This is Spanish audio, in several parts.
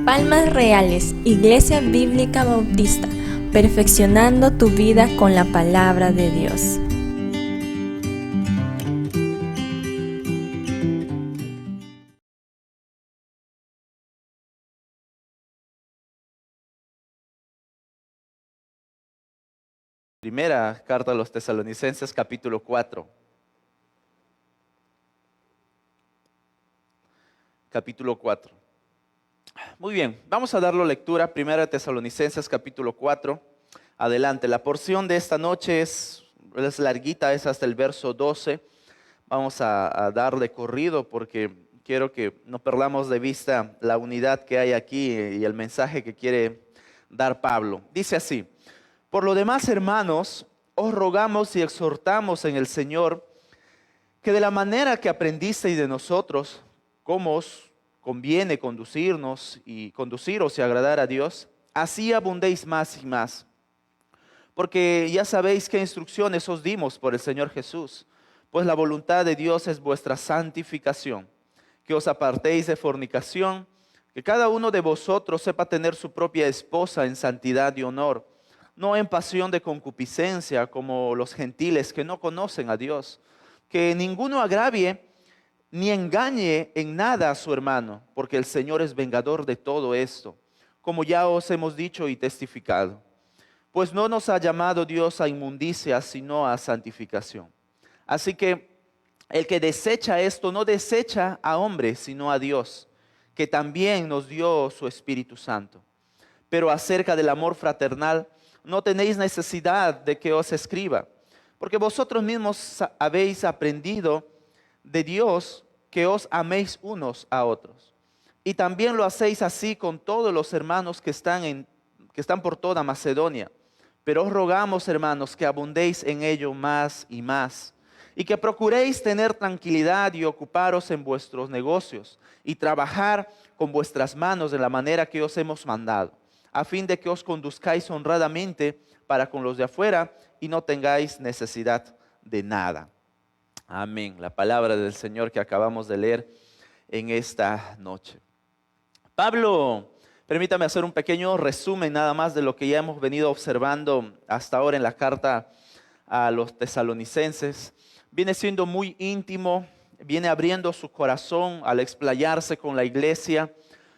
Palmas Reales, Iglesia Bíblica Bautista, perfeccionando tu vida con la palabra de Dios. Primera carta a los Tesalonicenses, capítulo 4. Capítulo 4. Muy bien, vamos a darle lectura. Primera Tesalonicenses, capítulo 4. Adelante, la porción de esta noche es larguita, es hasta el verso 12. Vamos a dar de corrido porque quiero que no perdamos de vista la unidad que hay aquí y el mensaje que quiere dar Pablo. Dice así: por lo demás, hermanos, os rogamos y exhortamos en el Señor que de la manera que aprendisteis de nosotros, cómo os conviene conduciros y agradar a Dios, así abundéis más y más. Porque ya sabéis qué instrucciones os dimos por el Señor Jesús, pues la voluntad de Dios es vuestra santificación, que os apartéis de fornicación, que cada uno de vosotros sepa tener su propia esposa en santidad y honor, no en pasión de concupiscencia como los gentiles que no conocen a Dios, que ninguno agravie ni engañe en nada a su hermano, porque el Señor es vengador de todo esto, como ya os hemos dicho y testificado. Pues no nos ha llamado Dios a inmundicia, sino a santificación. Así que el que desecha esto no desecha a hombre, sino a Dios, que también nos dio su Espíritu Santo. Pero acerca del amor fraternal, no tenéis necesidad de que os escriba, porque vosotros mismos habéis aprendido de Dios que os améis unos a otros. Y también lo hacéis así con todos los hermanos que están por toda Macedonia. Pero os rogamos, hermanos, que abundéis en ello más y más, y que procuréis tener tranquilidad y ocuparos en vuestros negocios, y trabajar con vuestras manos de la manera que os hemos mandado, a fin de que os conduzcáis honradamente para con los de afuera y no tengáis necesidad de nada. Amén. La palabra del Señor que acabamos de leer en esta noche. Pablo, permítame hacer un pequeño resumen nada más de lo que ya hemos venido observando hasta ahora en la carta a los tesalonicenses. Viene siendo muy íntimo, viene abriendo su corazón al explayarse con la iglesia.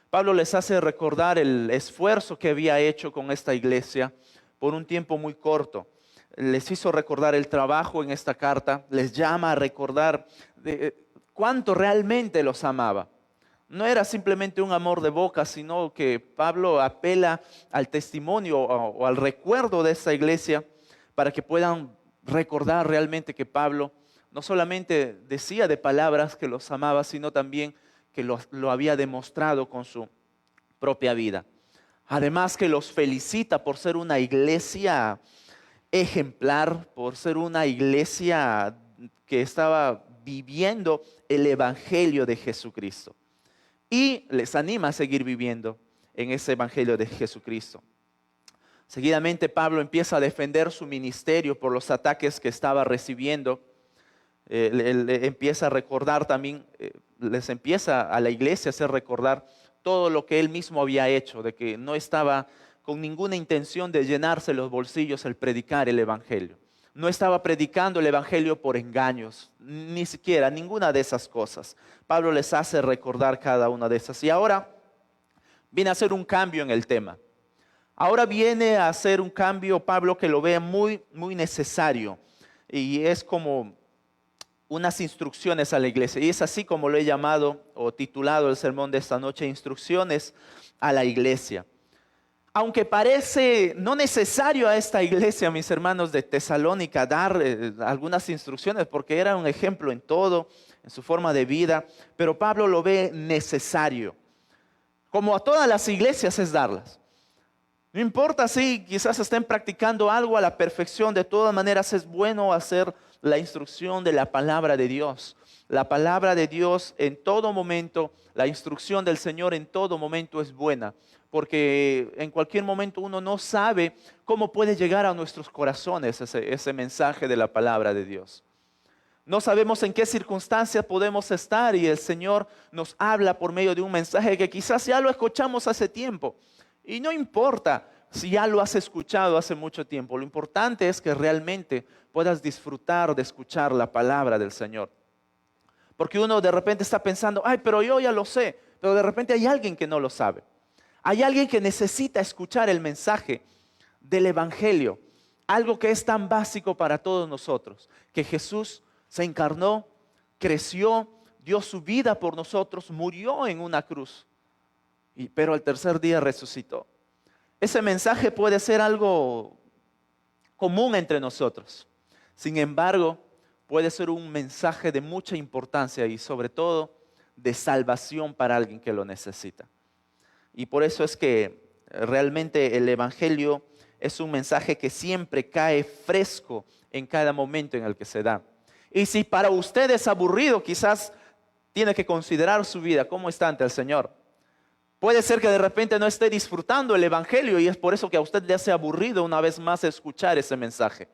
Pablo les hace recordar el esfuerzo que había hecho con esta iglesia por un tiempo muy corto. Les hizo recordar el trabajo en esta carta, les llama a recordar cuánto realmente los amaba. No era simplemente un amor de boca, sino que Pablo apela al testimonio o al recuerdo de esta iglesia para que puedan recordar realmente que Pablo no solamente decía de palabras que los amaba, sino también que lo había demostrado con su propia vida. Además que los felicita por ser una iglesia ejemplar, por ser una iglesia que estaba viviendo el evangelio de Jesucristo. Y les anima a seguir viviendo en ese evangelio de Jesucristo. Seguidamente Pablo empieza a defender su ministerio por los ataques que estaba recibiendo. Él empieza a recordar también, les empieza a la iglesia a hacer recordar todo lo que él mismo había hecho, de que no estaba con ninguna intención de llenarse los bolsillos al predicar el evangelio. No estaba predicando el evangelio por engaños, ni siquiera ninguna de esas cosas. Pablo les hace recordar cada una de esas. Y ahora viene a hacer un cambio en el tema. Ahora viene a hacer un cambio, Pablo, que lo ve muy, muy necesario. Y es como unas instrucciones a la iglesia. Y es así como lo he llamado o titulado el sermón de esta noche: instrucciones a la iglesia. Aunque parece no necesario a esta iglesia, mis hermanos de Tesalónica, dar algunas instrucciones, porque era un ejemplo en todo, en su forma de vida, pero Pablo lo ve necesario. Como a todas las iglesias es darlas. No importa si quizás estén practicando algo a la perfección, de todas maneras es bueno hacer la instrucción de la palabra de Dios. La palabra de Dios en todo momento, la instrucción del Señor en todo momento es buena, porque en cualquier momento uno no sabe cómo puede llegar a nuestros corazones ese mensaje de la palabra de Dios. No sabemos en qué circunstancia podemos estar y el Señor nos habla por medio de un mensaje que quizás ya lo escuchamos hace tiempo. Y no importa si ya lo has escuchado hace mucho tiempo. Lo importante es que realmente puedas disfrutar de escuchar la palabra del Señor. Porque uno de repente está pensando, ay, pero yo ya lo sé. Pero de repente hay alguien que no lo sabe. Hay alguien que necesita escuchar el mensaje del Evangelio. Algo que es tan básico para todos nosotros. Que Jesús se encarnó, creció, dio su vida por nosotros, murió en una cruz. Pero al tercer día resucitó. Ese mensaje puede ser algo común entre nosotros. Sin embargo, puede ser un mensaje de mucha importancia y sobre todo de salvación para alguien que lo necesita. Y por eso es que realmente el Evangelio es un mensaje que siempre cae fresco en cada momento en el que se da. Y si para usted es aburrido, quizás tiene que considerar su vida, cómo está ante el Señor. Puede ser que de repente no esté disfrutando el Evangelio y es por eso que a usted le hace aburrido una vez más escuchar ese mensaje.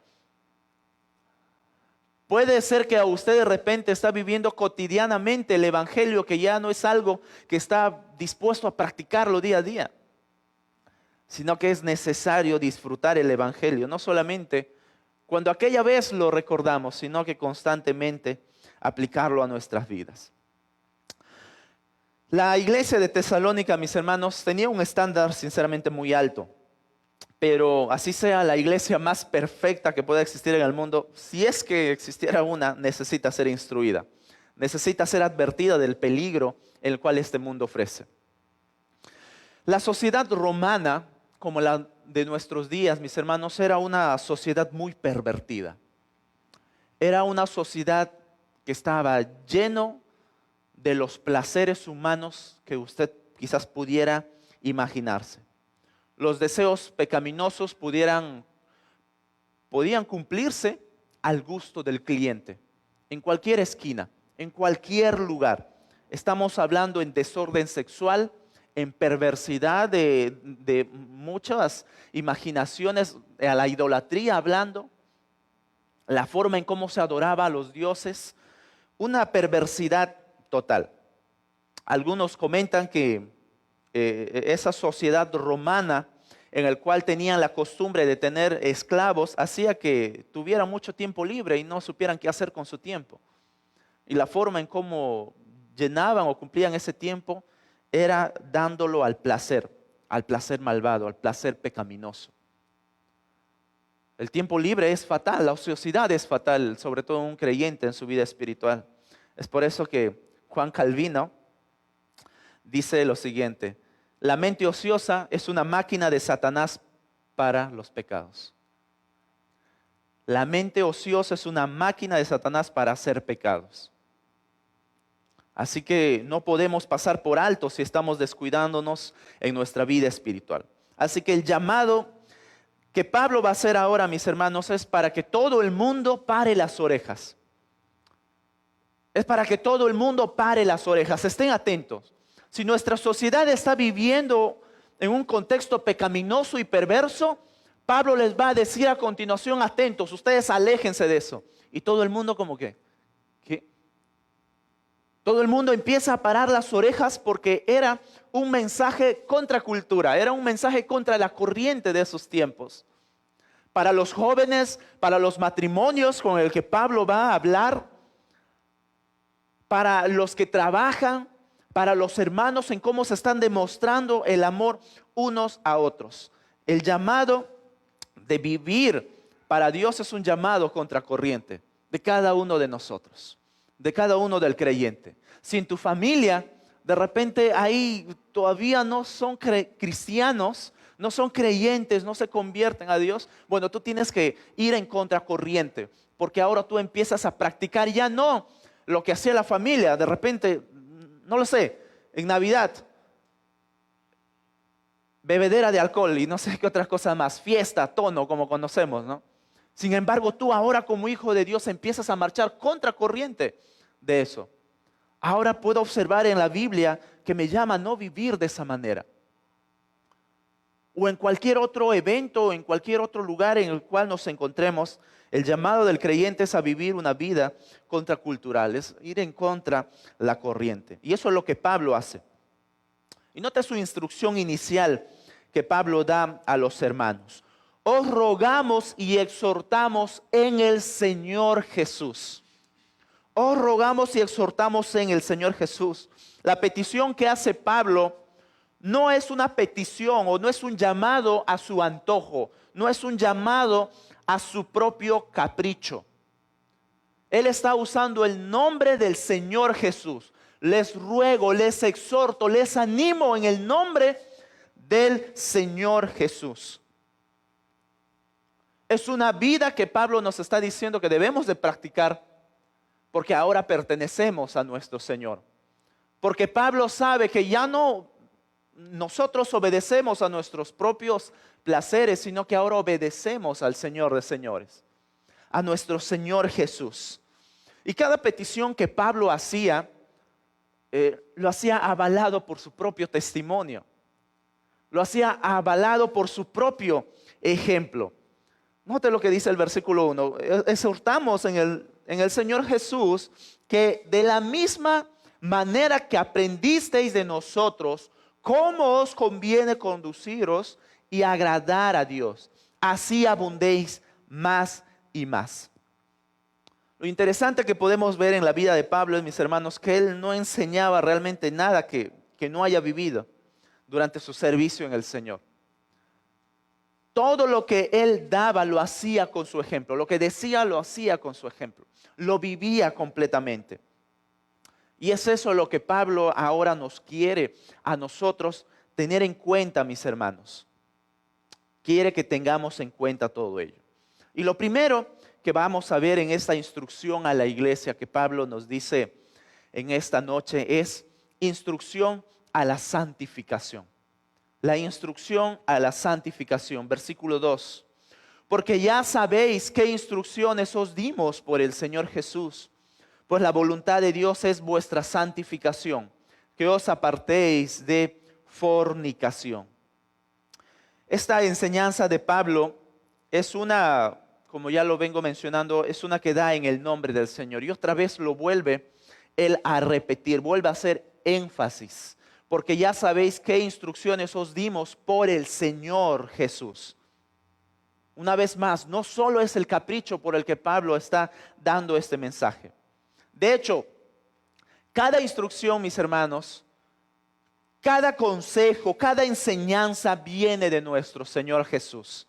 Puede ser que a usted de repente está viviendo cotidianamente el Evangelio, que ya no es algo que está dispuesto a practicarlo día a día, sino que es necesario disfrutar el Evangelio, no solamente cuando aquella vez lo recordamos, sino que constantemente aplicarlo a nuestras vidas. La iglesia de Tesalónica, mis hermanos, tenía un estándar sinceramente muy alto. Pero así sea la iglesia más perfecta que pueda existir en el mundo, si es que existiera una, necesita ser instruida. Necesita ser advertida del peligro en el cual este mundo ofrece. La sociedad romana, como la de nuestros días, mis hermanos, era una sociedad muy pervertida. Era una sociedad que estaba lleno de los placeres humanos que usted quizás pudiera imaginarse. Los deseos pecaminosos podían cumplirse al gusto del cliente, en cualquier esquina, en cualquier lugar. Estamos hablando en desorden sexual, en perversidad de muchas imaginaciones, a la idolatría hablando, la forma en cómo se adoraba a los dioses, una perversidad total. Algunos comentan que esa sociedad romana en la cual tenían la costumbre de tener esclavos hacía que tuvieran mucho tiempo libre y no supieran qué hacer con su tiempo. Y la forma en cómo llenaban o cumplían ese tiempo era dándolo al placer malvado, al placer pecaminoso. El tiempo libre es fatal, la ociosidad es fatal, sobre todo un creyente en su vida espiritual. Es por eso que Juan Calvino dice lo siguiente: la mente ociosa es una máquina de Satanás para los pecados. La mente ociosa es una máquina de Satanás para hacer pecados. Así que no podemos pasar por alto si estamos descuidándonos en nuestra vida espiritual. Así que el llamado que Pablo va a hacer ahora, mis hermanos, es para que todo el mundo pare las orejas. Es para que todo el mundo pare las orejas. Estén atentos. Si nuestra sociedad está viviendo en un contexto pecaminoso y perverso, Pablo les va a decir a continuación: atentos, ustedes aléjense de eso. Y todo el mundo como que, ¿qué? Todo el mundo empieza a parar las orejas porque era un mensaje contra cultura, era un mensaje contra la corriente de esos tiempos. Para los jóvenes, para los matrimonios con el que Pablo va a hablar, para los que trabajan, para los hermanos en cómo se están demostrando el amor unos a otros. El llamado de vivir para Dios es un llamado contracorriente de cada uno de nosotros, de cada uno del creyente. Si en tu familia de repente ahí todavía no son cristianos, no son creyentes, no se convierten a Dios, bueno, tú tienes que ir en contracorriente, porque ahora tú empiezas a practicar ya no lo que hacía la familia. De repente, no lo sé, en Navidad, bebedera de alcohol y no sé qué otras cosas más, fiesta, tono, como conocemos, ¿no? Sin embargo, tú ahora como hijo de Dios empiezas a marchar contracorriente de eso. Ahora puedo observar en la Biblia que me llama a no vivir de esa manera. O en cualquier otro evento, en cualquier otro lugar en el cual nos encontremos, El llamado del creyente es a vivir una vida contracultural, es ir en contra la corriente. Y eso es lo que Pablo hace. Y nota su instrucción inicial que Pablo da a los hermanos. Os rogamos y exhortamos en el Señor Jesús. Os rogamos y exhortamos en el Señor Jesús. La petición que hace Pablo no es una petición o no es un llamado a su antojo, no es un llamado a su propio capricho. Él está usando el nombre del Señor Jesús. Les ruego, les exhorto, les animo en el nombre del Señor Jesús. Es una vida que Pablo nos está diciendo que debemos de practicar porque ahora pertenecemos a nuestro Señor. Porque Pablo sabe que ya no nosotros obedecemos a nuestros propios placeres, sino que ahora obedecemos al Señor de señores, a nuestro Señor Jesús. Y cada petición que Pablo hacía, lo hacía avalado por su propio testimonio. Lo hacía avalado por su propio ejemplo. Note lo que dice el versículo 1. Exhortamos en el Señor Jesús que de la misma manera que aprendisteis de nosotros, cómo os conviene conduciros y agradar a Dios, así abundéis más y más. Lo interesante que podemos ver en la vida de Pablo, mis hermanos, que él no enseñaba realmente nada que no haya vivido durante su servicio en el Señor. Todo lo que él daba lo hacía con su ejemplo. Lo que decía lo hacía con su ejemplo. Lo vivía completamente. Y es eso lo que Pablo ahora nos quiere a nosotros tener en cuenta, mis hermanos. Quiere que tengamos en cuenta todo ello. Y lo primero que vamos a ver en esta instrucción a la iglesia que Pablo nos dice en esta noche es instrucción a la santificación. La instrucción a la santificación, versículo 2. Porque ya sabéis qué instrucciones os dimos por el Señor Jesús. Pues la voluntad de Dios es vuestra santificación, que os apartéis de fornicación. Esta enseñanza de Pablo es una, como ya lo vengo mencionando, es una que da en el nombre del Señor. Y otra vez lo vuelve él a repetir, vuelve a hacer énfasis. Porque ya sabéis qué instrucciones os dimos por el Señor Jesús. Una vez más, no solo es el capricho por el que Pablo está dando este mensaje. De hecho, cada instrucción, mis hermanos, cada consejo, cada enseñanza viene de nuestro Señor Jesús.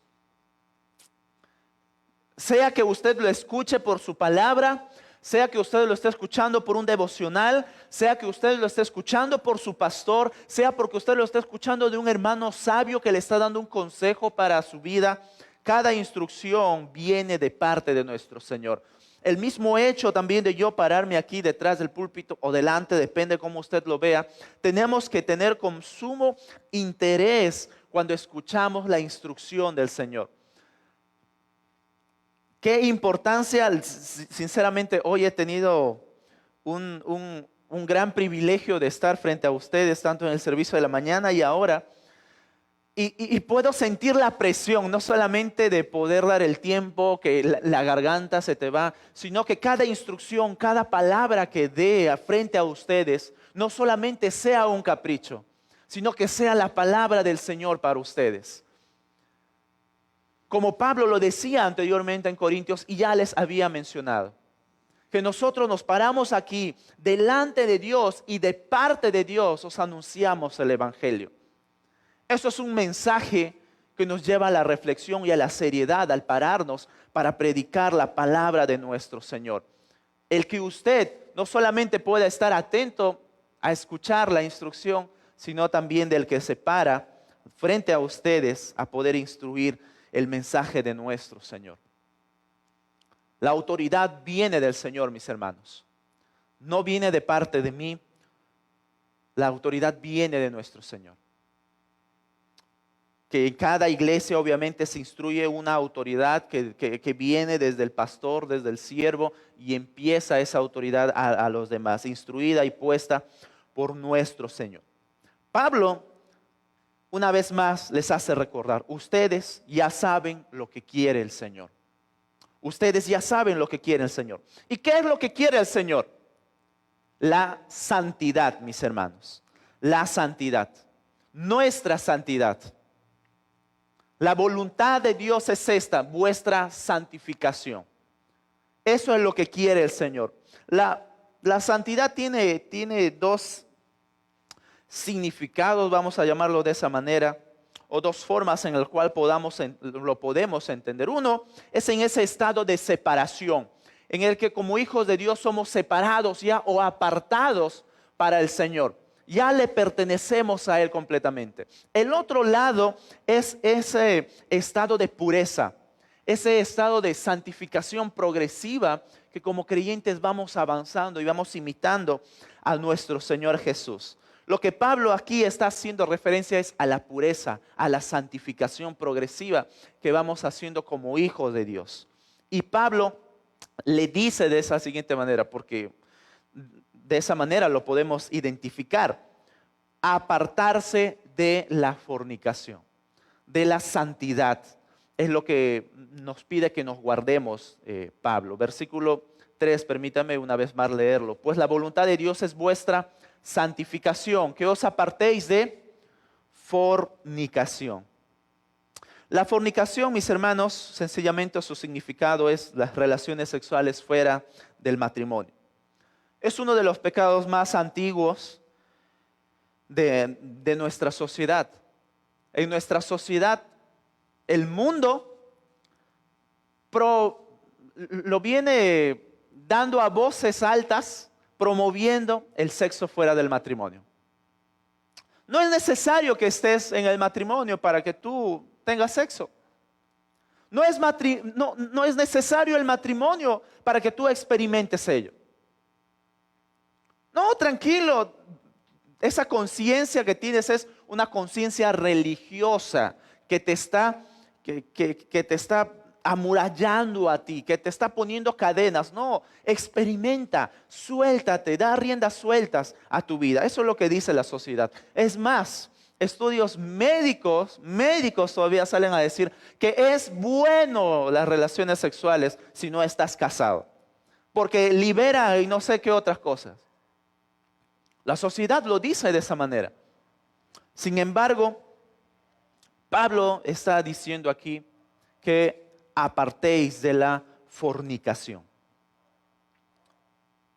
Sea que usted lo escuche por su palabra, sea que usted lo esté escuchando por un devocional, sea que usted lo esté escuchando por su pastor, sea porque usted lo esté escuchando de un hermano sabio que le está dando un consejo para su vida, cada instrucción viene de parte de nuestro Señor. El mismo hecho también de yo pararme aquí detrás del púlpito o delante, depende cómo usted lo vea, tenemos que tener con sumo interés cuando escuchamos la instrucción del Señor. Qué importancia, sinceramente hoy he tenido un gran privilegio de estar frente a ustedes, tanto en el servicio de la mañana y ahora. Y puedo sentir la presión, no solamente de poder dar el tiempo, que la garganta se te va, sino que cada instrucción, cada palabra que dé frente a ustedes, no solamente sea un capricho, sino que sea la palabra del Señor para ustedes. Como Pablo lo decía anteriormente en Corintios y ya les había mencionado, que nosotros nos paramos aquí delante de Dios y de parte de Dios os anunciamos el Evangelio. Eso es un mensaje que nos lleva a la reflexión y a la seriedad al pararnos para predicar la palabra de nuestro Señor. El que usted no solamente pueda estar atento a escuchar la instrucción, sino también del que se para frente a ustedes a poder instruir el mensaje de nuestro Señor. La autoridad viene del Señor, mis hermanos. No viene de parte de mí. La autoridad viene de nuestro Señor. Que en cada iglesia obviamente se instruye una autoridad que viene desde el pastor, desde el siervo, y empieza esa autoridad a los demás, instruida y puesta por nuestro Señor. Pablo, una vez más, les hace recordar, ustedes ya saben lo que quiere el Señor. Ustedes ya saben lo que quiere el Señor. ¿Y qué es lo que quiere el Señor? La santidad, mis hermanos. La santidad. Nuestra santidad. La voluntad de Dios es esta, vuestra santificación. Eso es lo que quiere el Señor. La santidad tiene dos significados, vamos a llamarlo de esa manera, o dos formas en las cuales lo podemos entender. Uno es en ese estado de separación, en el que como hijos de Dios somos separados ya o apartados para el Señor. Ya le pertenecemos a Él completamente. El otro lado es ese estado de pureza, ese estado de santificación progresiva que como creyentes vamos avanzando y vamos imitando a nuestro Señor Jesús. Lo que Pablo aquí está haciendo referencia es a la pureza, a la santificación progresiva que vamos haciendo como hijos de Dios. Y Pablo le dice de esa siguiente manera, porque de esa manera lo podemos identificar: apartarse de la fornicación, de la santidad. Es lo que nos pide que nos guardemos, Pablo. Versículo 3, permítame una vez más leerlo. Pues la voluntad de Dios es vuestra santificación, que os apartéis de fornicación. La fornicación, mis hermanos, sencillamente su significado es las relaciones sexuales fuera del matrimonio. Es uno de los pecados más antiguos de nuestra sociedad. En nuestra sociedad, el mundo lo viene dando a voces altas, promoviendo el sexo fuera del matrimonio. No es necesario que estés en el matrimonio para que tú tengas sexo. No es necesario el matrimonio para que tú experimentes ello. No, tranquilo. Esa conciencia que tienes es una conciencia religiosa que te está amurallando a ti, que te está poniendo cadenas. No, experimenta, suéltate, da riendas sueltas a tu vida. Eso es lo que dice la sociedad. Es más, estudios médicos todavía salen a decir que es bueno las relaciones sexuales si no estás casado, porque libera y no sé qué otras cosas. La sociedad lo dice de esa manera. Sin embargo, Pablo está diciendo aquí que apartéis de la fornicación.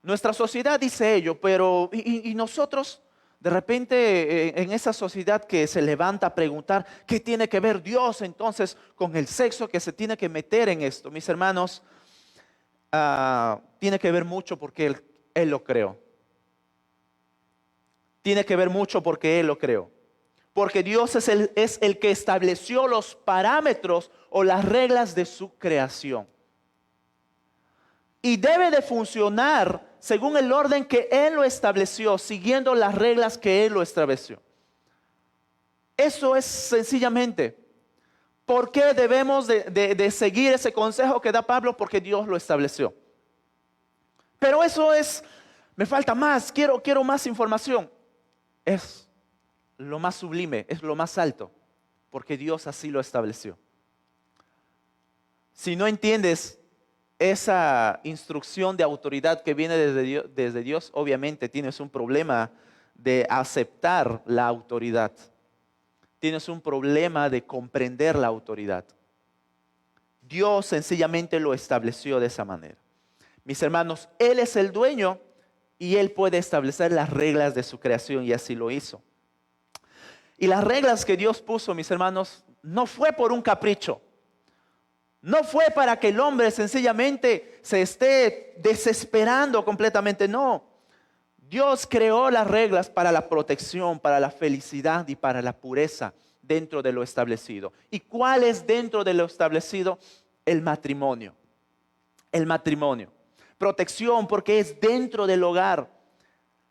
Nuestra sociedad dice ello, pero y nosotros de repente en esa sociedad que se levanta a preguntar ¿qué tiene que ver Dios entonces con el sexo, que se tiene que meter en esto? Mis hermanos, tiene que ver mucho porque Él lo creó. Tiene que ver mucho porque Él lo creó. Porque Dios es el que estableció los parámetros o las reglas de su creación. Y debe de funcionar según el orden que Él lo estableció, siguiendo las reglas que Él lo estableció. Eso es sencillamente. ¿Por qué debemos de seguir ese consejo que da Pablo? Porque Dios lo estableció. Pero eso me falta más, quiero más información. Es lo más sublime, es lo más alto, porque Dios así lo estableció. Si no entiendes esa instrucción de autoridad que viene desde Dios, obviamente tienes un problema de aceptar la autoridad. Tienes un problema de comprender la autoridad. Dios sencillamente lo estableció de esa manera. Mis hermanos, Él es el dueño y Él puede establecer las reglas de su creación, y así lo hizo. Y las reglas que Dios puso, mis hermanos, no fue por un capricho. No fue para que el hombre sencillamente se esté desesperando completamente, no. Dios creó las reglas para la protección, para la felicidad y para la pureza dentro de lo establecido. ¿Y cuál es dentro de lo establecido? El matrimonio. El matrimonio. Protección porque es dentro del hogar,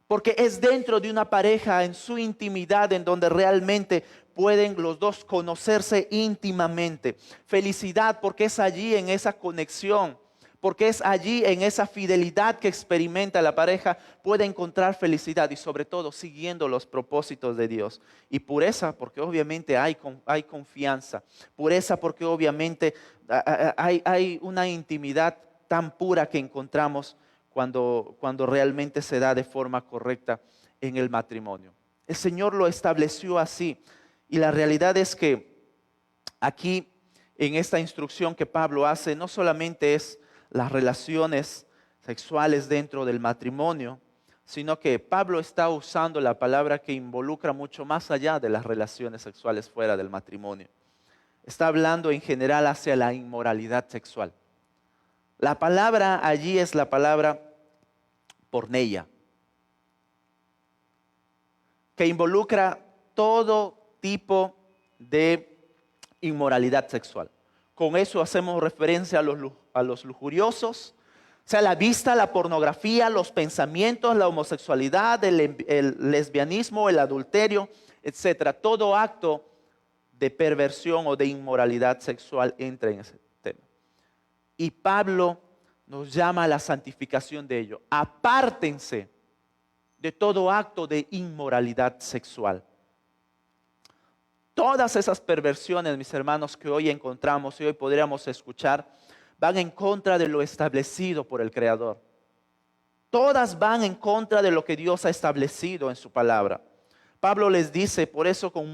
porque es dentro de una pareja, en su intimidad, en donde realmente pueden los dos conocerse íntimamente. Felicidad porque es allí, en esa conexión, porque es allí, en esa fidelidad que experimenta la pareja, puede encontrar felicidad y sobre todo siguiendo los propósitos de Dios. Y pureza, porque obviamente hay confianza. Pureza, porque obviamente hay una intimidad tan pura que encontramos cuando realmente se da de forma correcta en el matrimonio. El Señor lo estableció así. Y la realidad es que aquí, en esta instrucción que Pablo hace, no solamente es las relaciones sexuales dentro del matrimonio, sino que Pablo está usando la palabra que involucra mucho más allá de las relaciones sexuales fuera del matrimonio. Está hablando en general hacia la inmoralidad sexual. La palabra allí es la palabra porneia, que involucra todo tipo de inmoralidad sexual. Con eso hacemos referencia a los lujuriosos, o sea, la vista, la pornografía, los pensamientos, la homosexualidad, el lesbianismo, el adulterio, etcétera. Todo acto de perversión o de inmoralidad sexual entra en ese tema. Y Pablo nos llama a la santificación de ello. Apártense de todo acto de inmoralidad sexual. Todas esas perversiones, mis hermanos, que hoy encontramos y hoy podríamos escuchar, van en contra de lo establecido por el Creador. Todas van en contra de lo que Dios ha establecido en su palabra. Pablo les dice, por eso con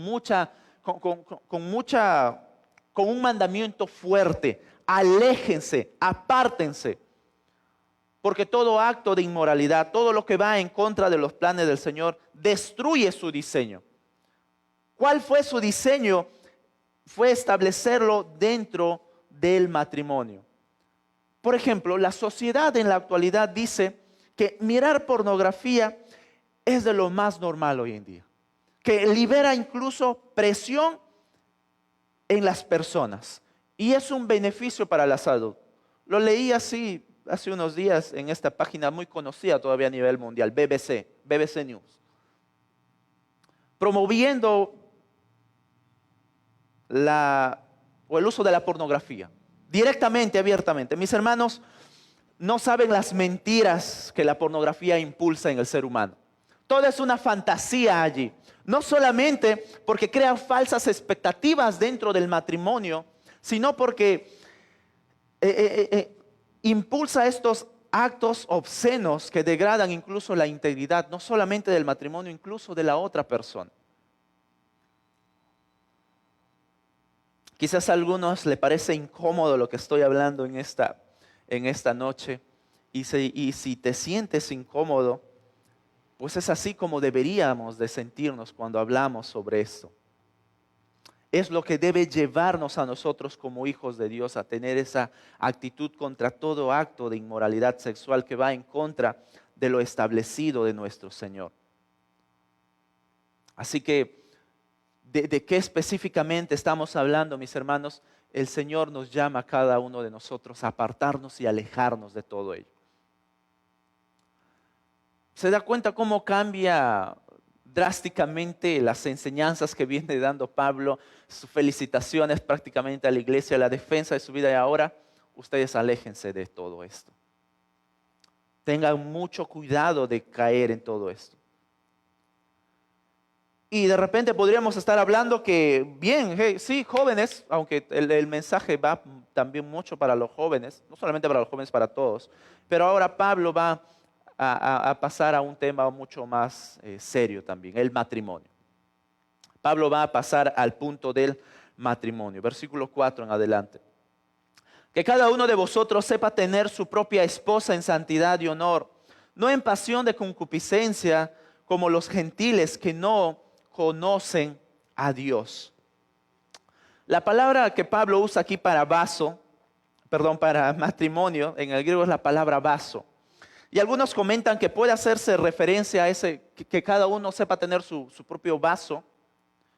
un mandamiento fuerte: aléjense, apártense. Porque todo acto de inmoralidad, todo lo que va en contra de los planes del Señor, destruye su diseño. ¿Cuál fue su diseño? Fue establecerlo dentro del matrimonio. Por ejemplo, la sociedad en la actualidad dice que mirar pornografía es de lo más normal hoy en día, que libera incluso presión en las personas y es un beneficio para la salud. Lo leí así hace unos días en esta página muy conocida todavía a nivel mundial, BBC News, promoviendo el uso de la pornografía, directamente, abiertamente. Mis hermanos, no saben las mentiras que la pornografía impulsa en el ser humano. Todo es una fantasía allí. No solamente porque crea falsas expectativas dentro del matrimonio, sino porque impulsa estos actos obscenos que degradan incluso la integridad, no solamente del matrimonio, incluso de la otra persona. Quizás a algunos les parece incómodo lo que estoy hablando en esta noche. Y si te sientes incómodo, pues es así como deberíamos de sentirnos cuando hablamos sobre esto. Es lo que debe llevarnos a nosotros como hijos de Dios a tener esa actitud contra todo acto de inmoralidad sexual que va en contra de lo establecido de nuestro Señor. Así que, ¿de qué específicamente estamos hablando, mis hermanos? El Señor nos llama a cada uno de nosotros a apartarnos y alejarnos de todo ello. ¿Se da cuenta cómo cambia drásticamente las enseñanzas que viene dando Pablo? Sus felicitaciones prácticamente a la iglesia, la defensa de su vida, y ahora ustedes aléjense de todo esto. Tengan mucho cuidado de caer en todo esto. Y de repente podríamos estar hablando que, bien, sí, jóvenes, aunque el mensaje va también mucho para los jóvenes, no solamente para los jóvenes, para todos, pero ahora Pablo va a pasar a un tema mucho más serio también, el matrimonio. Pablo va a pasar al punto del matrimonio, versículo 4 en adelante. Que cada uno de vosotros sepa tener su propia esposa en santidad y honor, no en pasión de concupiscencia como los gentiles que no conocen a Dios. La palabra que Pablo usa aquí para para matrimonio, en el griego es la palabra vaso. Y algunos comentan que puede hacerse referencia a que cada uno sepa tener su propio vaso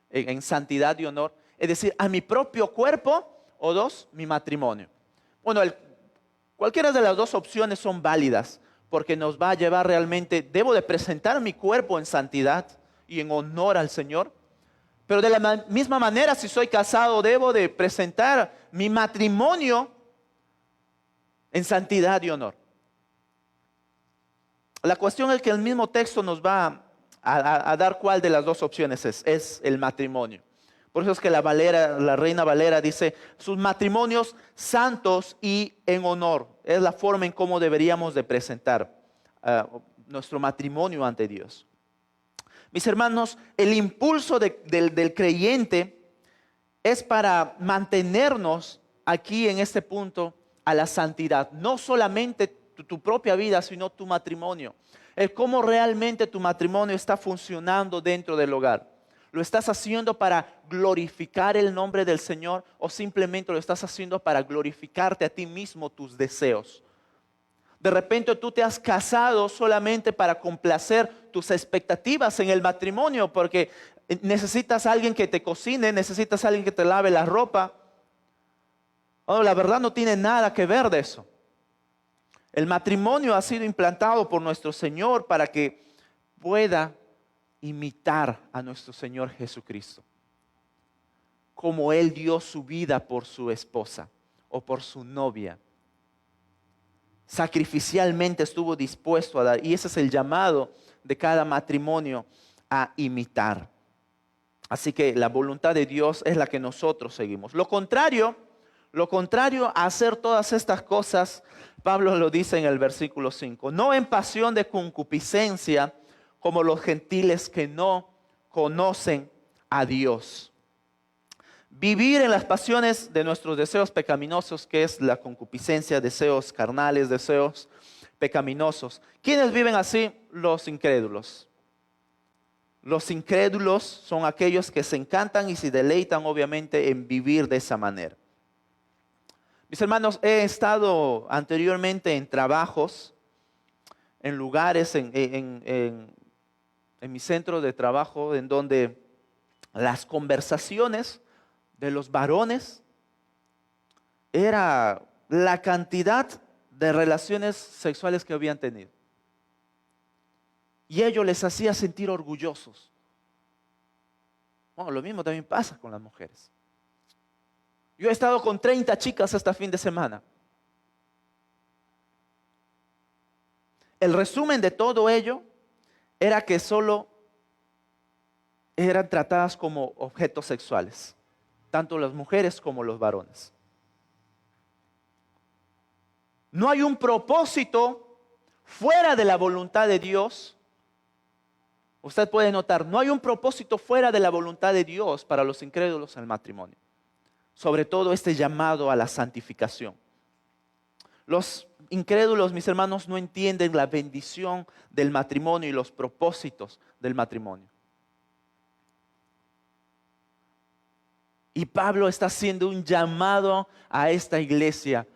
en santidad y honor. Es decir, a mi propio cuerpo, o dos, mi matrimonio. Bueno, cualquiera de las dos opciones son válidas, porque nos va a llevar realmente, debo de presentar mi cuerpo en santidad y en honor al Señor. Pero de la misma manera, si soy casado, debo de presentar mi matrimonio en santidad y honor. La cuestión es que el mismo texto nos va a dar cuál de las dos opciones es el matrimonio. Por eso es que la Reina Valera dice, sus matrimonios santos y en honor. Es la forma en cómo deberíamos de presentar nuestro matrimonio ante Dios. Mis hermanos, el impulso del creyente es para mantenernos aquí en este punto a la santidad. No solamente tu propia vida, sino tu matrimonio. El cómo realmente tu matrimonio está funcionando dentro del hogar. ¿Lo estás haciendo para glorificar el nombre del Señor o simplemente lo estás haciendo para glorificarte a ti mismo, tus deseos? De repente tú te has casado solamente para complacer tus expectativas en el matrimonio porque necesitas a alguien que te cocine, necesitas a alguien que te lave la ropa. Oh, la verdad no tiene nada que ver de eso. El matrimonio ha sido implantado por nuestro Señor para que pueda imitar a nuestro Señor Jesucristo. Como Él dio su vida por su esposa o por su novia. Sacrificialmente estuvo dispuesto a dar. Y ese es el llamado de cada matrimonio a imitar. Así que la voluntad de Dios es la que nosotros seguimos. Lo contrario a hacer todas estas cosas, Pablo lo dice en el versículo 5. No en pasión de concupiscencia como los gentiles que no conocen a Dios. Vivir en las pasiones de nuestros deseos pecaminosos, que es la concupiscencia, deseos carnales, deseos pecaminosos. ¿Quiénes viven así? Los incrédulos. Los incrédulos son aquellos que se encantan y se deleitan obviamente en vivir de esa manera. Mis hermanos, he estado anteriormente en trabajos, en lugares, en mi centro de trabajo, en donde las conversaciones de los varones era la cantidad de relaciones sexuales que habían tenido. Y ello les hacía sentir orgullosos. Bueno, lo mismo también pasa con las mujeres. Yo he estado con 30 chicas este fin de semana. El resumen de todo ello era que solo eran tratadas como objetos sexuales, tanto las mujeres como los varones. No hay un propósito fuera de la voluntad de Dios. Usted puede notar, no hay un propósito fuera de la voluntad de Dios para los incrédulos en el matrimonio. Sobre todo este llamado a la santificación. Los incrédulos, mis hermanos, no entienden la bendición del matrimonio y los propósitos del matrimonio. Y Pablo está haciendo un llamado a esta iglesia.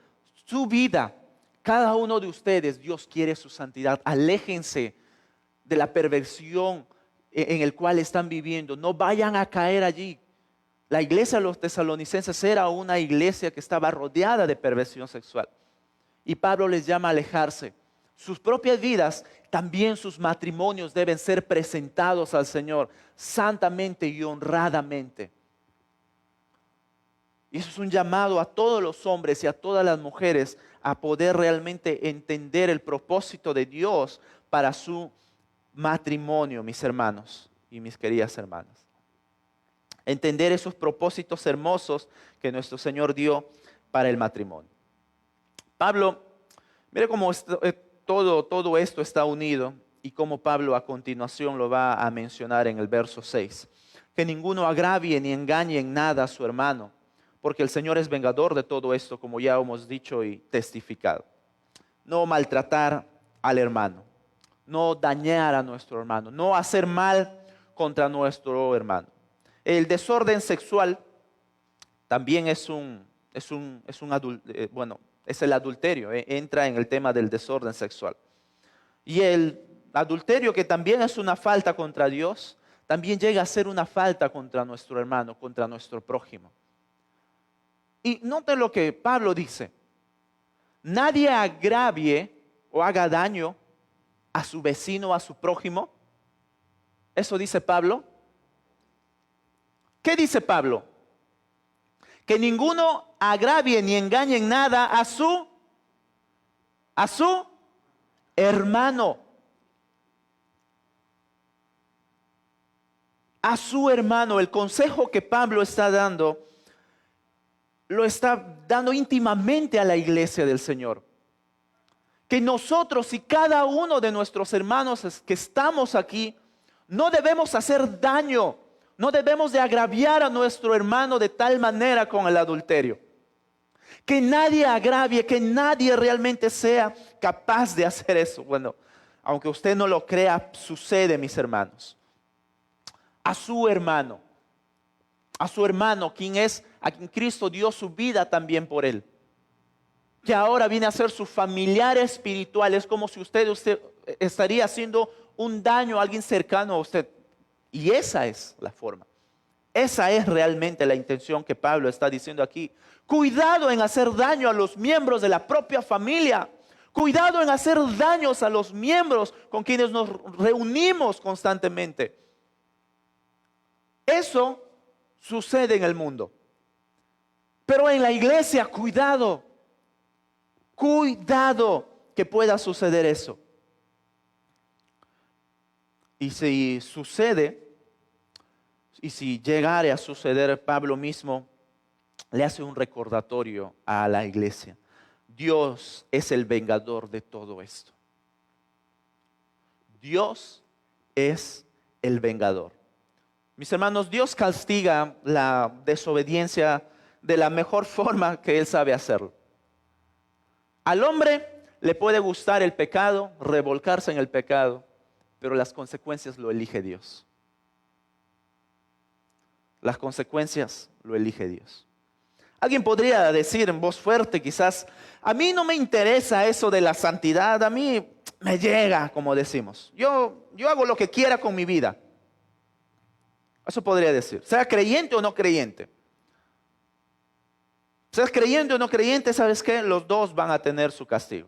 Su vida, cada uno de ustedes, Dios quiere su santidad. Aléjense de la perversión en el cual están viviendo. No vayan a caer allí. La iglesia de los tesalonicenses era una iglesia que estaba rodeada de perversión sexual. Y Pablo les llama a alejarse. Sus propias vidas, también sus matrimonios deben ser presentados al Señor santamente y honradamente. Y eso es un llamado a todos los hombres y a todas las mujeres a poder realmente entender el propósito de Dios para su matrimonio, mis hermanos y mis queridas hermanas. Entender esos propósitos hermosos que nuestro Señor dio para el matrimonio. Pablo, mire cómo todo esto está unido y cómo Pablo a continuación lo va a mencionar en el verso 6. Que ninguno agravie ni engañe en nada a su hermano, porque el Señor es vengador de todo esto, como ya hemos dicho y testificado. No maltratar al hermano, no dañar a nuestro hermano, no hacer mal contra nuestro hermano. El desorden sexual también es el adulterio, entra en el tema del desorden sexual. Y el adulterio, que también es una falta contra Dios, también llega a ser una falta contra nuestro hermano, contra nuestro prójimo. Y note lo que Pablo dice: nadie agravie o haga daño a su vecino o a su prójimo. Eso dice Pablo. ¿Qué dice Pablo? Que ninguno agravie ni engañe en nada a su a su hermano. A su hermano. El consejo que Pablo está dando, lo está dando íntimamente a la iglesia del Señor. Que nosotros y cada uno de nuestros hermanos que estamos aquí, no debemos hacer daño, no debemos de agraviar a nuestro hermano de tal manera con el adulterio. Que nadie agravie, que nadie realmente sea capaz de hacer eso. Bueno, aunque usted no lo crea, sucede, mis hermanos. A su hermano, a quien Cristo dio su vida también por él. Que ahora viene a ser su familiar espiritual. Es como si usted estaría haciendo un daño a alguien cercano a usted. Y esa es la forma. Esa es realmente la intención que Pablo está diciendo aquí. Cuidado en hacer daño a los miembros de la propia familia. Cuidado en hacer daños a los miembros con quienes nos reunimos constantemente. Eso sucede en el mundo. Pero en la iglesia, cuidado. Cuidado que pueda suceder eso. Y si sucede, y si llegare a suceder, Pablo mismo le hace un recordatorio a la iglesia. Dios es el vengador de todo esto. Dios es el vengador. Mis hermanos, Dios castiga la desobediencia de la mejor forma que Él sabe hacerlo. Al hombre le puede gustar el pecado, revolcarse en el pecado, pero las consecuencias lo elige Dios. Las consecuencias lo elige Dios. Alguien podría decir en voz fuerte quizás, a mí no me interesa eso de la santidad, a mí me llega, como decimos. Yo hago lo que quiera con mi vida. Eso podría decir, sea creyente o no creyente. Seas creyente o no creyente, ¿sabes qué? Los dos van a tener su castigo.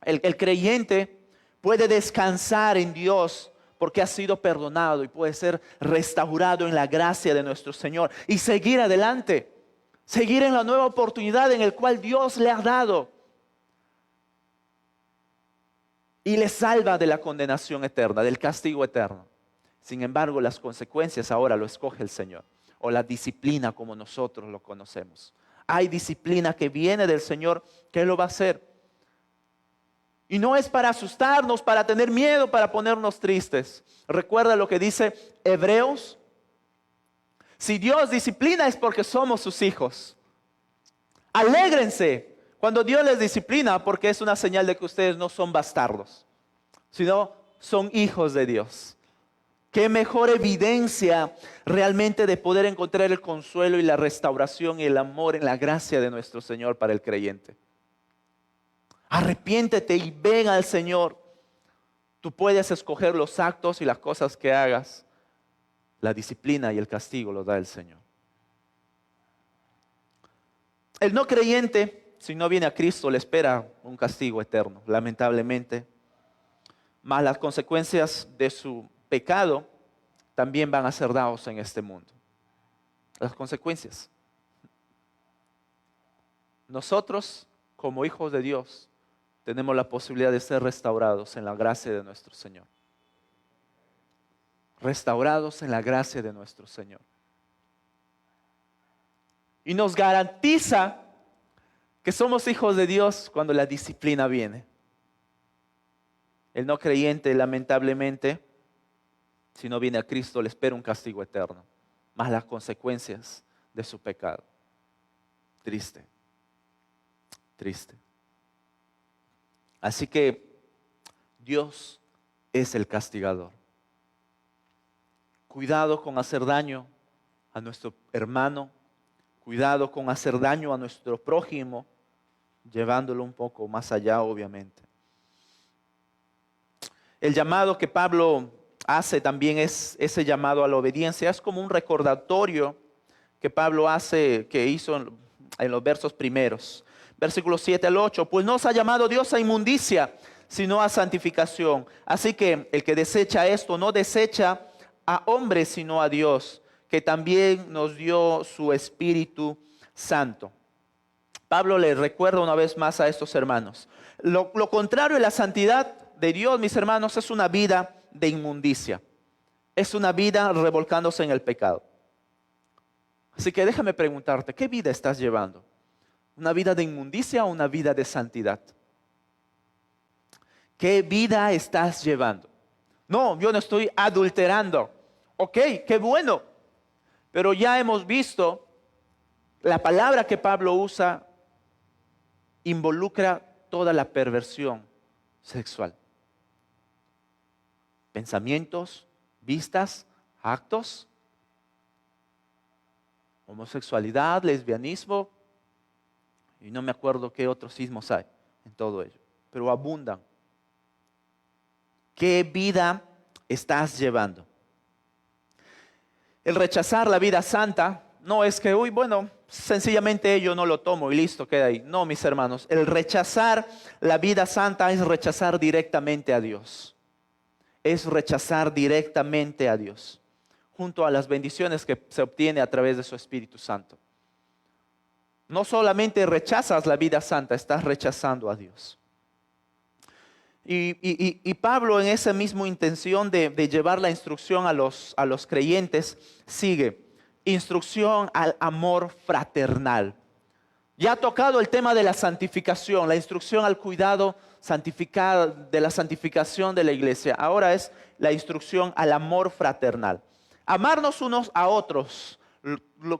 El creyente puede descansar en Dios porque ha sido perdonado y puede ser restaurado en la gracia de nuestro Señor y seguir adelante, seguir en la nueva oportunidad en la cual Dios le ha dado y le salva de la condenación eterna, del castigo eterno. Sin embargo, las consecuencias ahora lo escoge el Señor, o la disciplina como nosotros lo conocemos. Hay disciplina que viene del Señor, que Él lo va a hacer. Y no es para asustarnos, para tener miedo, para ponernos tristes. Recuerda lo que dice Hebreos. Si Dios disciplina es porque somos sus hijos. Alégrense cuando Dios les disciplina, porque es una señal de que ustedes no son bastardos, sino son hijos de Dios. Qué mejor evidencia realmente de poder encontrar el consuelo y la restauración y el amor en la gracia de nuestro Señor para el creyente. Arrepiéntete y ven al Señor. Tú puedes escoger los actos y las cosas que hagas. La disciplina y el castigo lo da el Señor. El no creyente, si no viene a Cristo, le espera un castigo eterno, lamentablemente. Más las consecuencias de su pecado también van a ser dados en este mundo. Las consecuencias. Nosotros, como hijos de Dios, tenemos la posibilidad de ser restaurados en la gracia de nuestro Señor. Restaurados en la gracia de nuestro Señor. Y nos garantiza que somos hijos de Dios cuando la disciplina viene. El no creyente, lamentablemente, si no viene a Cristo, le espera un castigo eterno, más las consecuencias de su pecado. Triste, triste. Así que Dios es el castigador. Cuidado con hacer daño a nuestro hermano, cuidado con hacer daño a nuestro prójimo, llevándolo un poco más allá, obviamente. El llamado que Pablo hace también es ese llamado a la obediencia. Es como un recordatorio que Pablo hace, que hizo en los versos primeros. Versículos 7 al 8. Pues no os ha llamado Dios a inmundicia, sino a santificación. Así que el que desecha esto, no desecha a hombres, sino a Dios, que también nos dio su Espíritu Santo. Pablo le recuerda una vez más a estos hermanos. Lo contrario de la santidad de Dios, mis hermanos, es una vida de inmundicia. Es una vida revolcándose en el pecado. Así que déjame preguntarte, ¿qué vida estás llevando? ¿Una vida de inmundicia o una vida de santidad? ¿Qué vida estás llevando? No, yo no estoy adulterando. Ok, qué bueno. Pero ya hemos visto, la palabra que Pablo usa involucra toda la perversión sexual. Pensamientos, vistas, actos, homosexualidad, lesbianismo, y no me acuerdo qué otros sismos hay en todo ello, pero abundan. ¿Qué vida estás llevando? El rechazar la vida santa no es que, sencillamente yo no lo tomo y listo, queda ahí. No, mis hermanos, el rechazar la vida santa es rechazar directamente a Dios. Es rechazar directamente a Dios, junto a las bendiciones que se obtiene a través de su Espíritu Santo. No solamente rechazas la vida santa, estás rechazando a Dios. Y Pablo, en esa misma intención de llevar la instrucción a los creyentes, sigue: instrucción al amor fraternal. Ya ha tocado el tema de la santificación, la instrucción al cuidado de la santificación de la iglesia. Ahora es la instrucción al amor fraternal. Amarnos unos a otros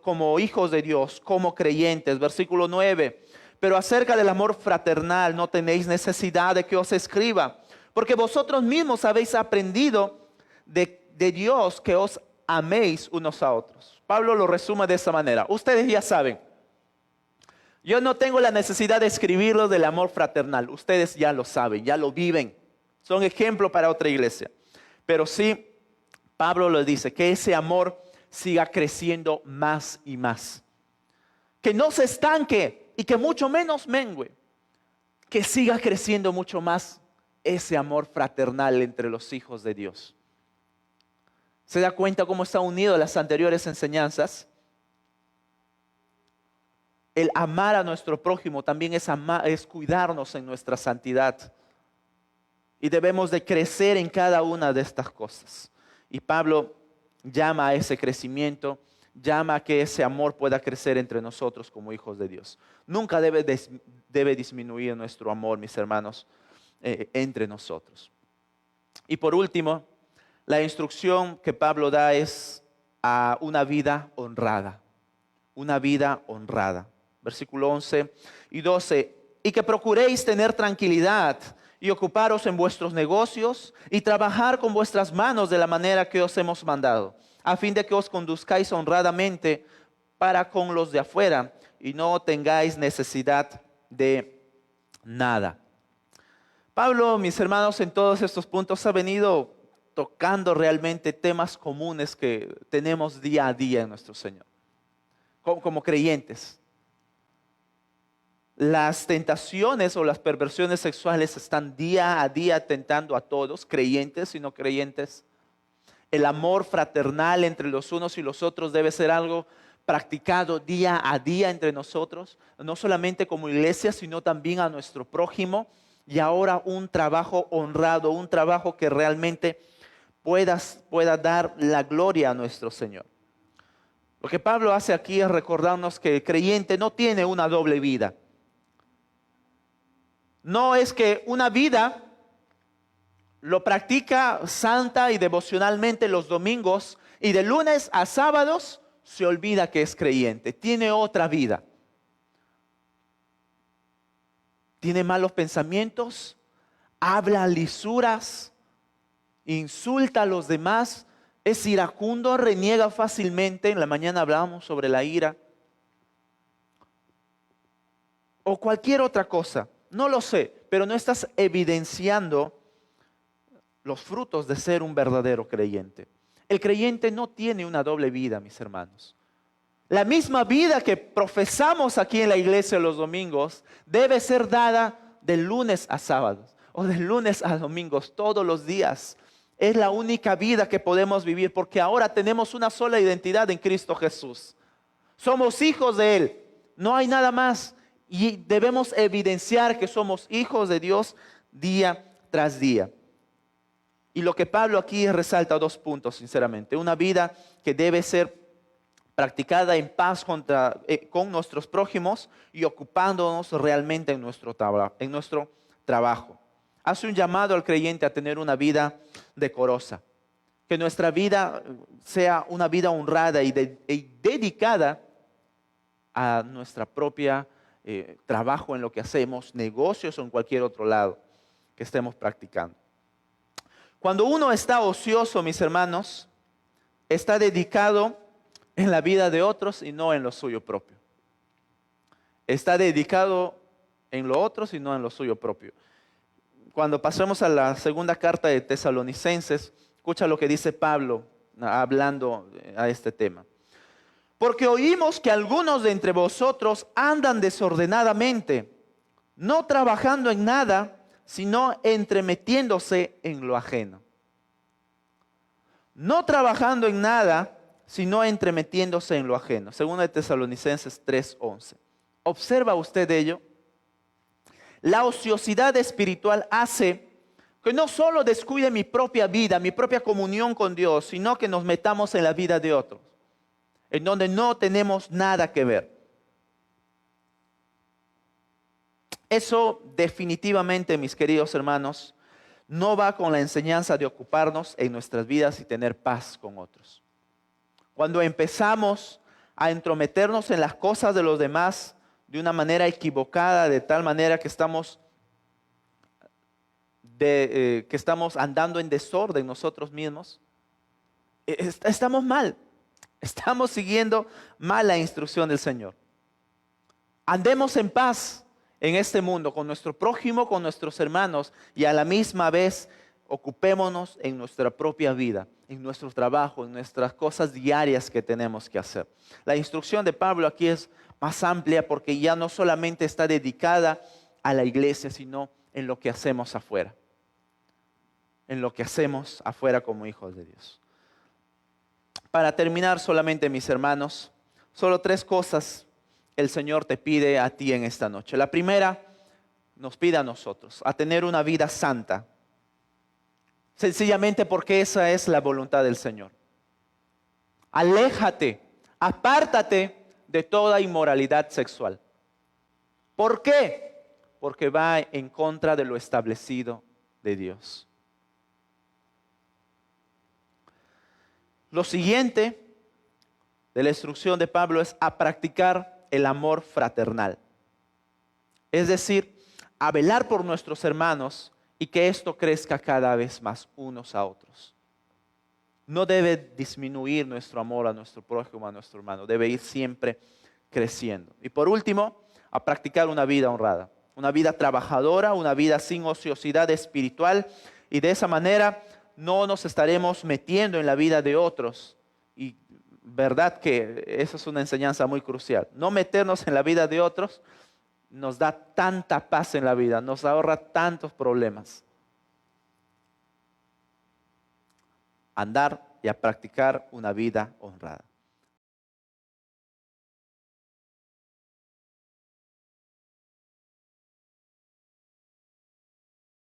como hijos de Dios, como creyentes. Versículo 9. Pero acerca del amor fraternal no tenéis necesidad de que os escriba, porque vosotros mismos habéis aprendido de Dios que os améis unos a otros. Pablo lo resume de esa manera. Ustedes ya saben. Yo no tengo la necesidad de escribirlo del amor fraternal. Ustedes ya lo saben, ya lo viven. Son ejemplo para otra iglesia. Pero sí, Pablo les dice que ese amor siga creciendo más y más. Que no se estanque y que mucho menos mengüe. Que siga creciendo mucho más ese amor fraternal entre los hijos de Dios. ¿Se da cuenta cómo está unido a las anteriores enseñanzas? El amar a nuestro prójimo también es cuidarnos en nuestra santidad. Y debemos de crecer en cada una de estas cosas. Y Pablo llama a ese crecimiento, llama a que ese amor pueda crecer entre nosotros como hijos de Dios. Nunca debe disminuir nuestro amor, mis hermanos, entre nosotros. Y por último, la instrucción que Pablo da es a una vida honrada. Una vida honrada. Versículo 11 y 12. Y que procuréis tener tranquilidad y ocuparos en vuestros negocios y trabajar con vuestras manos de la manera que os hemos mandado, a fin de que os conduzcáis honradamente para con los de afuera y no tengáis necesidad de nada. Pablo, mis hermanos, en todos estos puntos ha venido tocando realmente temas comunes que tenemos día a día en nuestro Señor, como creyentes. Las tentaciones o las perversiones sexuales están día a día tentando a todos, creyentes y no creyentes. El amor fraternal entre los unos y los otros debe ser algo practicado día a día entre nosotros, no solamente como iglesia, sino también a nuestro prójimo. Y ahora un trabajo honrado, un trabajo que realmente pueda dar la gloria a nuestro Señor. Lo que Pablo hace aquí es recordarnos que el creyente no tiene una doble vida. No es que una vida lo practica santa y devocionalmente los domingos y de lunes a sábados se olvida que es creyente. Tiene otra vida. Tiene malos pensamientos, habla lisuras, insulta a los demás, es iracundo, reniega fácilmente. En la mañana hablábamos sobre la ira. O cualquier otra cosa. No lo sé, pero no estás evidenciando los frutos de ser un verdadero creyente. El creyente no tiene una doble vida, mis hermanos. La misma vida que profesamos aquí en la iglesia los domingos debe ser dada de lunes a sábados o de lunes a domingos, todos los días. Es la única vida que podemos vivir porque ahora tenemos una sola identidad en Cristo Jesús. Somos hijos de Él, no hay nada más. Y debemos evidenciar que somos hijos de Dios día tras día. Y lo que Pablo aquí resalta 2 puntos, sinceramente. Una vida que debe ser practicada en paz con nuestros prójimos y ocupándonos realmente en nuestro trabajo. Hace un llamado al creyente a tener una vida decorosa. Que nuestra vida sea una vida honrada y dedicada a nuestra propia trabajo en lo que hacemos, negocios o en cualquier otro lado que estemos practicando. Cuando uno está ocioso, mis hermanos, está dedicado en la vida de otros y no en lo suyo propio. Está dedicado en lo otros y no en lo suyo propio. Cuando pasemos a la segunda carta de Tesalonicenses, escucha lo que dice Pablo hablando a este tema. Porque oímos que algunos de entre vosotros andan desordenadamente, no trabajando en nada, sino entremetiéndose en lo ajeno. No trabajando en nada, sino entremetiéndose en lo ajeno. Según de Tesalonicenses 3:11. ¿Observa usted ello? La ociosidad espiritual hace que no solo descuide mi propia vida, mi propia comunión con Dios, sino que nos metamos en la vida de otros, en donde no tenemos nada que ver. Eso definitivamente, mis queridos hermanos, no va con la enseñanza de ocuparnos en nuestras vidas y tener paz con otros. Cuando empezamos a entrometernos en las cosas de los demás de una manera equivocada, de tal manera que estamos andando en desorden nosotros mismos, estamos mal. Estamos siguiendo mal la instrucción del Señor. Andemos en paz en este mundo con nuestro prójimo, con nuestros hermanos, y a la misma vez ocupémonos en nuestra propia vida, en nuestro trabajo, en nuestras cosas diarias que tenemos que hacer. La instrucción de Pablo aquí es más amplia porque ya no solamente está dedicada a la iglesia, sino en lo que hacemos afuera. En lo que hacemos afuera como hijos de Dios. Para terminar solamente, mis hermanos, solo 3 cosas el Señor te pide a ti en esta noche. La primera, nos pide a nosotros, a tener una vida santa. Sencillamente porque esa es la voluntad del Señor. Aléjate, apártate de toda inmoralidad sexual. ¿Por qué? Porque va en contra de lo establecido de Dios. Lo siguiente de la instrucción de Pablo es a practicar el amor fraternal. Es decir, a velar por nuestros hermanos y que esto crezca cada vez más unos a otros. No debe disminuir nuestro amor a nuestro prójimo, a nuestro hermano. Debe ir siempre creciendo. Y por último, a practicar una vida honrada. Una vida trabajadora, una vida sin ociosidad espiritual. Y de esa manera no nos estaremos metiendo en la vida de otros. Y verdad que esa es una enseñanza muy crucial. No meternos en la vida de otros nos da tanta paz en la vida, nos ahorra tantos problemas. Andar y a practicar una vida honrada.